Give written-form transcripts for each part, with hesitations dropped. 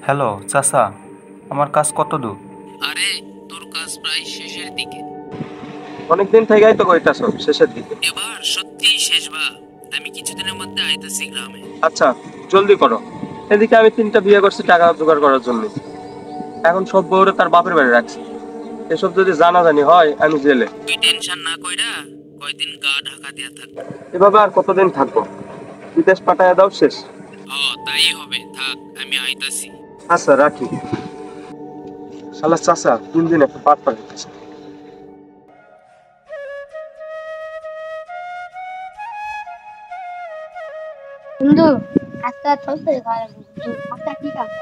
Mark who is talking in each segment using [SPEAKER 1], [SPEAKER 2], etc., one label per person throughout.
[SPEAKER 1] Hello চাচা, আমার কাজ কত দূর?
[SPEAKER 2] আরে তোর কাজ প্রায় শেষের দিকে।
[SPEAKER 1] অনেকদিন থেকেই তো কইতাছো শেষের দিকে।
[SPEAKER 2] এবার সত্যিই শেষ বা। আমি কিছুদিনের মধ্যে আইতাছি গ্রামে।
[SPEAKER 1] আচ্ছা, জলদি করো। এদিকে আমি 3টা বিয়ে করছি টাকা জোগাড় করার জন্য। এখন সব বউরে তার বাপের বাড়ি রাখছি। এসব যদি জানাজানি হয় আমি জেলে।
[SPEAKER 2] তুই টেনশন না কইরা কয়দিন গা ঢাকা দিয়া থাক।
[SPEAKER 1] এভাবে আর কতদিন থাকবো? বিদেশ পাঠায় দাও, শেষ।
[SPEAKER 2] তাই হবে, থাক আমি আইতাছি।
[SPEAKER 1] আচ্ছা, রাখি। শালা চাচা দিন দিন একটা পাট পাঠাইতেছে।
[SPEAKER 3] বন্ধু, আজকে চলছে ঘরে বন্ধু। আচ্ছা ঠিক আছে,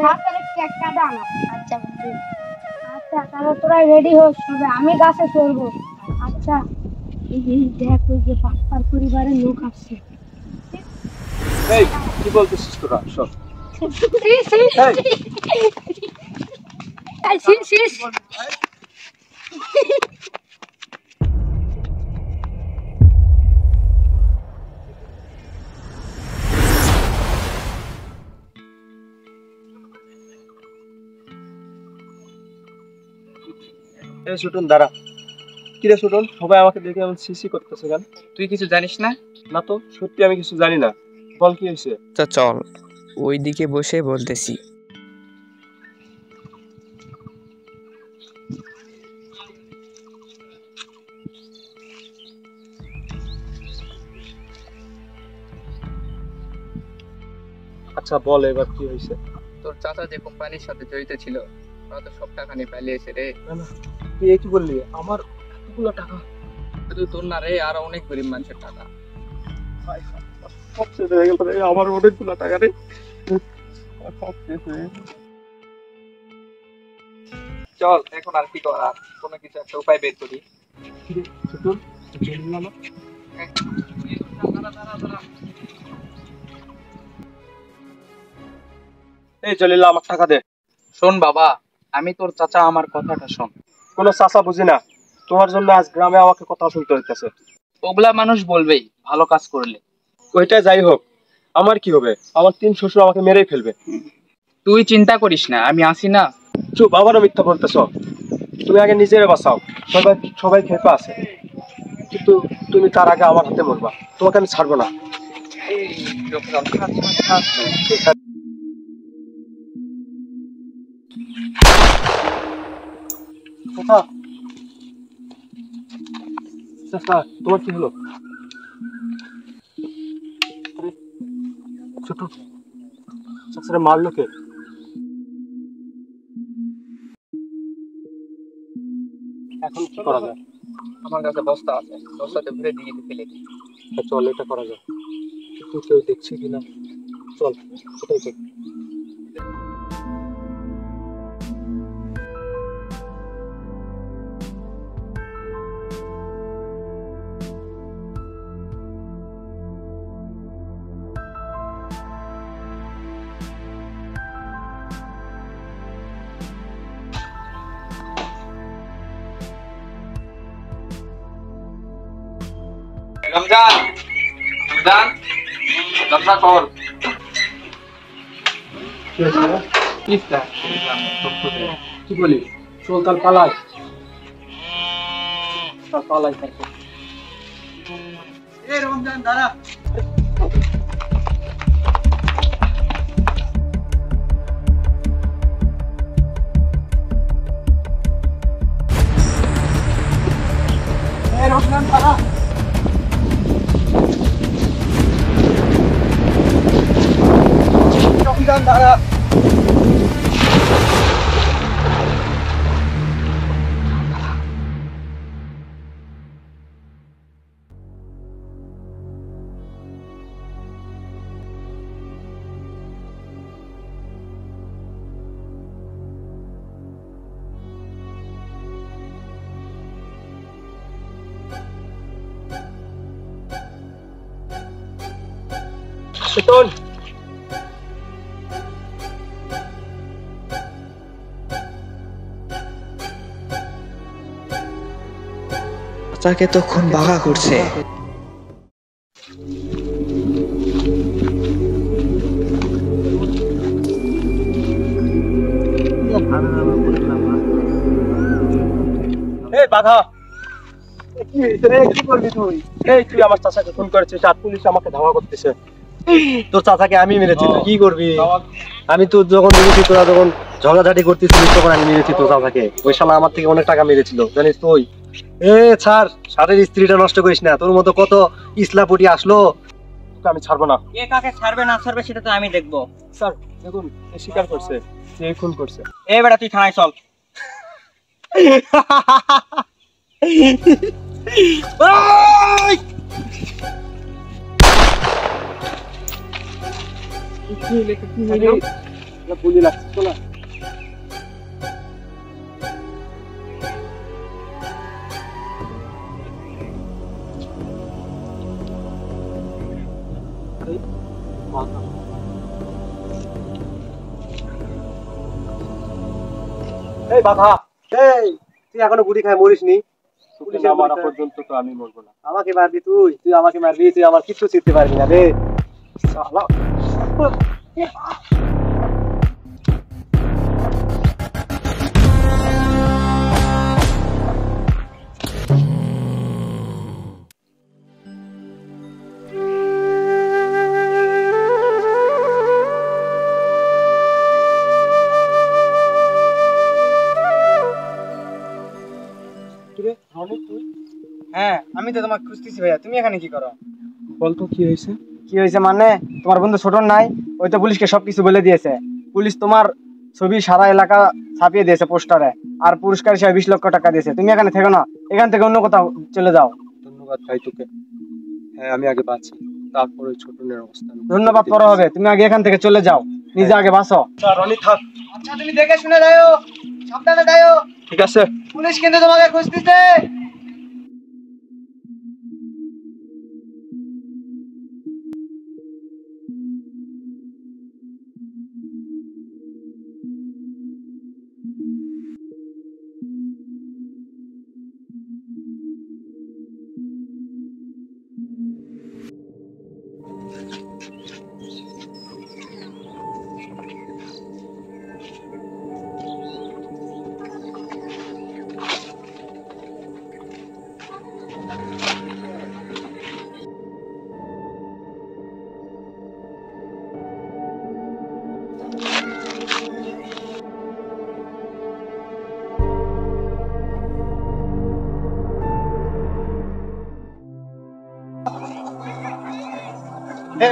[SPEAKER 3] রাস্তার একটু একটা দাম। আচ্ছা বন্ধু, আচ্ছা তাহলে তোরা রেডি হোস, তবে আমি গাছে চড়বো। আচ্ছা, এই যে দেখ ওই যে বাপ্পার পরিবারের লোক আসছে।
[SPEAKER 1] এই কি বলতেছিস তোরা সব? এই সুটন দাঁড়া। কিরে সুটন, সবাই আমাকে দেখে এমন সিসি করতেছে কেন?
[SPEAKER 4] তুই কিছু জানিস না?
[SPEAKER 1] না তো, সত্যি আমি কিছু জানি না। বল কি হয়েছে?
[SPEAKER 4] তো চল, ওই দিকে বসে বলতেছি।
[SPEAKER 1] আচ্ছা বল এবার কি হয়েছে?
[SPEAKER 4] তোর চাচা যে কোম্পানির সাথে জড়িত ছিল, ওরা তো সব টাকা নিয়ে পালিয়েছে রে।
[SPEAKER 1] না না, তুই কি বললি? আমার এতগুলো টাকা?
[SPEAKER 4] শুধু তোর না রে, আরো অনেক গরিব মানুষের টাকা।
[SPEAKER 1] সব শেষ হয়ে গেল রে, আমার অনেকগুলো টাকা রে। সব শেষ হয়ে গেল।
[SPEAKER 4] চল এখন আর কি করার, কোনো কিছু একটা উপায় বের করি।
[SPEAKER 1] কিরে সুটন, চলে গেল। এই জলিলা, আমার টাকা দে।
[SPEAKER 4] শোন বাবা, আমি তোর চাচা, আমার কথাটা শোন।
[SPEAKER 1] কোনো চাচা বুঝি না, তোমার জন্য আজ গ্রামে আমাকে কথা শুনতে হইতেছে।
[SPEAKER 4] ওগুলা মানুষ বলবেই ভালো কাজ করলে।
[SPEAKER 1] ওইটা যাই হোক, আমার কি হবে? আমার 3 শ্বশুর আমাকে মেরেই ফেলবে।
[SPEAKER 4] তুই চিন্তা করিস না, আমি আসি না।
[SPEAKER 1] চুপ, আবারও মিথ্যা বলতেছ। তুমি আগে নিজেরে বাঁচাও। সবাই সবাই খেপে আছে, কিন্তু তুমি তার আগে আমার হাতে মরবা। তোমাকে আমি ছাড়বো না। চাচা, চাচা, তোমার কি হলো? আরে, ছোট চাচারে মারলো কে? এখন কি করা যায়?
[SPEAKER 4] আমার কাছে বস্তা আছে, বস্তাতে ভরে দিয়ে ফেলে দিই।
[SPEAKER 1] চল, এটা করা যায়, কিন্তু কেউ দেখছে কিনা। চল, সেটাই করি।
[SPEAKER 4] রমজান, রমজান, দরজা খোল।
[SPEAKER 1] কি বলি? চল তাল পালাই। পালাই তারপর।
[SPEAKER 4] এই রমজান দাঁড়া।
[SPEAKER 1] এই রমজান দাঁড়া। রমজান দাঁড়া। শোন,
[SPEAKER 5] চাচাকে তখন বাঘা করছে।
[SPEAKER 1] এই বাধা, কি হয়েছে রে? কি করবি তুই? এই তুই আমার চাচাকে ফোন করেছিস আর পুলিশ আমাকে ধাওয়া করতেছে।
[SPEAKER 5] তোর চাচাকে আমি মেরেছি, তুই কি করবি? আমি তো যখন মেরেছি, তোরা যখন ঝগড়াঝাটি করতেছিলিস তখন আমি মেরেছি তোর চাচাকে। ওই শালা আমার থেকে অনেক টাকা মেরেছিল, জানিস তুই? ছাড়, ষাটের স্ত্রীটা নষ্ট করিস না। তোর মতো কত ইসলাপটি আসলো,
[SPEAKER 1] তোকে আমি ছাড়বো না।
[SPEAKER 6] কে কাকে ছাড়বে না ছাড়বে সেটা তো আমি দেখবো।
[SPEAKER 1] স্যার দেখুন, এ স্বীকার করছে যে খুন করছে।
[SPEAKER 6] এই বেটা তুই থানায় চল।
[SPEAKER 1] গুলি লাগছে তো না?
[SPEAKER 5] এই বাধা, তুই এখনো গুলি খায় মরিস নি?
[SPEAKER 1] তোকে না মারা পর্যন্ত তো আমি মরবো না।
[SPEAKER 5] আমাকে মারবি তুই? তুই আমাকে মারবি? তুই আমার কিচ্ছু শিখতে পারবি না রে শালা।
[SPEAKER 6] হ্যাঁ আমি তো তোমাকে খুঁজতেছি ভাইয়া, তুমি এখানে কি করো?
[SPEAKER 1] বলতো কি হয়েছে?
[SPEAKER 6] কি হয়েছে মানে, তোমার বন্ধু ছোটন নাই, ওই তো পুলিশকে সবকিছু বলে দিয়েছে। পুলিশ তোমার ছবি সারা এলাকা ছাপিয়ে দিয়েছে পোস্টারে, আর পুরস্কার হিসেবে 20 লক্ষ টাকা দিয়েছে। তুমি এখানে থেকো না, এখান থেকে অন্য কোথাও চলে যাও।
[SPEAKER 1] ধন্যবাদ ভাই তোকে। হ্যাঁ আমি আগে বাঁচি, তারপরে ছোটনের অবস্থা।
[SPEAKER 6] ধন্যবাদ পরে হবে, তুমি আগে এখান থেকে চলে যাও, নিজে আগে বাঁচো।
[SPEAKER 1] রনি থাক।
[SPEAKER 6] আচ্ছা তুমি দেখে শুনে যাও, সাবধানে যাও,
[SPEAKER 1] ঠিক আছে।
[SPEAKER 6] পুলিশ কিন্তু তোমাকে খুঁজতেছে।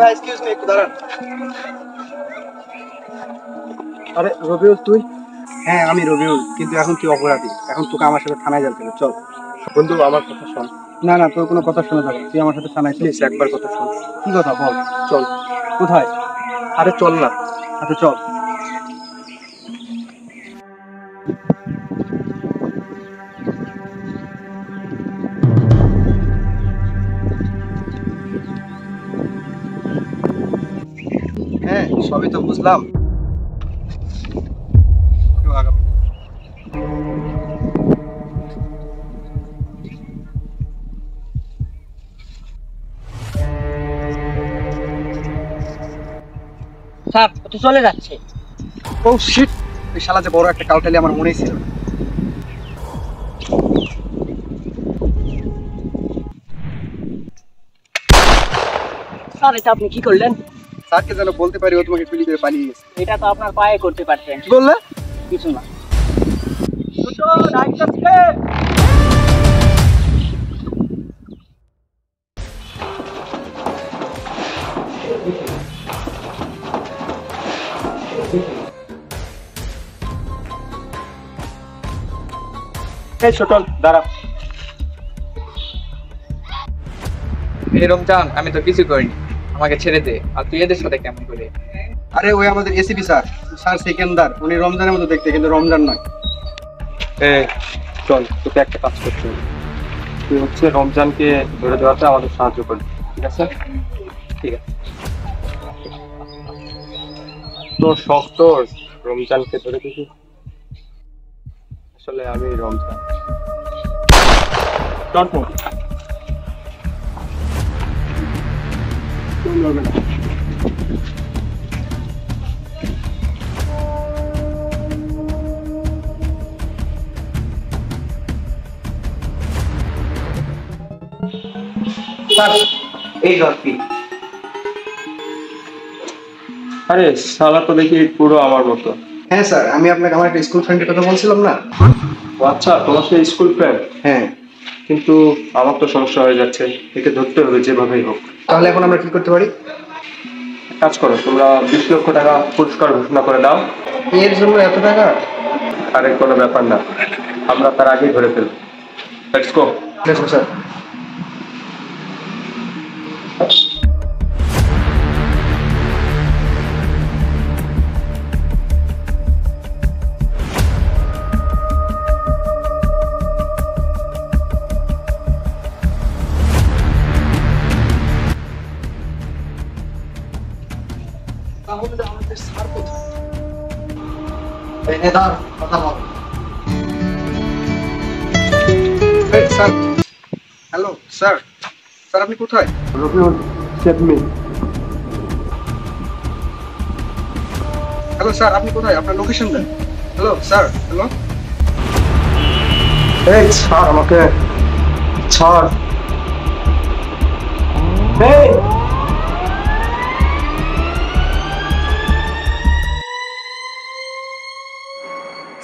[SPEAKER 5] ভাই এক্সকিউজ মি, একটু দাঁড়ান।
[SPEAKER 1] আরে রবিউল তুই?
[SPEAKER 5] হ্যাঁ আমি রবিউল, কিন্তু এখন তুই অপরাধী। এখন তোকে আমার সাথে থানায় যেতে হবে, চল।
[SPEAKER 1] বন্ধু আমার কথা শোন।
[SPEAKER 5] না না, তোর কোনো কথা শোনা যাবে না। তুই আমার সাথে থানায় চল।
[SPEAKER 1] প্লিজ একবার কথা শোন।
[SPEAKER 5] কি কথা বল?
[SPEAKER 1] চল।
[SPEAKER 5] কোথায়?
[SPEAKER 1] আরে চল না।
[SPEAKER 5] আচ্ছা চল। হ্যাঁ সবই তো বুঝলাম।
[SPEAKER 6] স্যার ও তো চলে যাচ্ছে।
[SPEAKER 5] ও শিট, এই শালা যে বড় একটা কাউটালি আমার মনেই ছিল।
[SPEAKER 6] স্যার এটা আপনি কি করলেন?
[SPEAKER 5] স্যারকে যেন বলতে পারি ও তোমাকে গুলি করে পালিয়ে গেছে।
[SPEAKER 6] এটা তো আপনার পায়ে করতে পারতেন।
[SPEAKER 5] কি বললে?
[SPEAKER 6] কিছু না।
[SPEAKER 1] এই ছোটন দাঁড়া।
[SPEAKER 4] এই রমজান, আমি তো কিছু করিনি, আমাকে ছেড়ে দে। আর তুই এদের সাথে কেমন করে?
[SPEAKER 5] আরে ওই আমাদের এসিপি স্যার, স্যার সেকেন্দার। উনি রমজানের মতো দেখতে, কিন্তু রমজান নয়।
[SPEAKER 1] চল, তোকে একটা কাজ করতে হবে। তুই হচ্ছে রমজানকে ধরে দেওয়াতে আমাদের সাহায্য করবি, ঠিক আছে? ঠিক আছে। তো শখ তোর রমজানকে ধরে দিবি? আসলে আমি রমজান। চল তো।
[SPEAKER 6] স্যার এই ধর কি
[SPEAKER 1] আরে শালা তো দেখি পুরো আমার মতো।
[SPEAKER 5] হ্যাঁ স্যার, আমি আপনাকে আমার একটা স্কুল ফ্রেন্ডের কথা বলছিলাম না।
[SPEAKER 1] ও আচ্ছা, তোমার সেই স্কুল ফ্রেন্ড।
[SPEAKER 5] হ্যাঁ,
[SPEAKER 1] কিন্তু আমার তো সমস্যা হয়ে যাচ্ছে, একে ধরতে হবে যেভাবেই হোক।
[SPEAKER 5] তাহলে এখন আমরা কি করতে পারি?
[SPEAKER 1] এক কাজ করো, তোমরা 20 লক্ষ টাকা পুরস্কার ঘোষণা করে দাও।
[SPEAKER 5] এর জন্য এত টাকা?
[SPEAKER 1] আরে কোনো ব্যাপার না, আমরা তার আগেই ধরে ফেলবো। Let's go.
[SPEAKER 5] ঠিক আছে স্যার। তাহলে আমাদের স্যার কোথায়? এই নে ধর, কথা বল। এই স্যার, হ্যালো স্যার, স্যার আপনি কোথায়?
[SPEAKER 1] Rabiul, save me.
[SPEAKER 5] Hello sir, আপনি কোথায়? আপনার লোকেশন দেন। Hello sir, hello.
[SPEAKER 1] এই ছাড় আমাকে, ছাড়। এই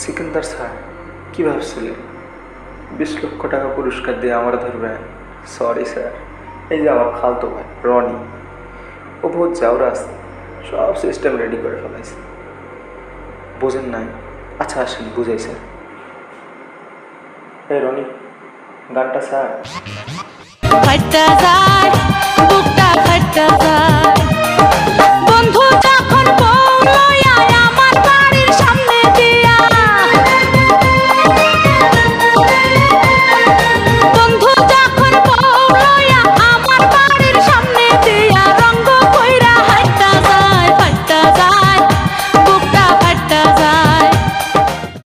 [SPEAKER 7] সিকান্দার স্যার, কী ভাবছিলেন 20 লক্ষ টাকা পুরস্কার দিয়ে আমার ধরবেন? সরি স্যার, এই যে আমার খালতো ভাই রনি, ও বহুত যাওরা আছে, সব সিস্টেম রেডি করে ফেলাইছে। বোঝেন নাই? আচ্ছা আসেন বুঝাই স্যার। এই রনি, গানটা স্যার।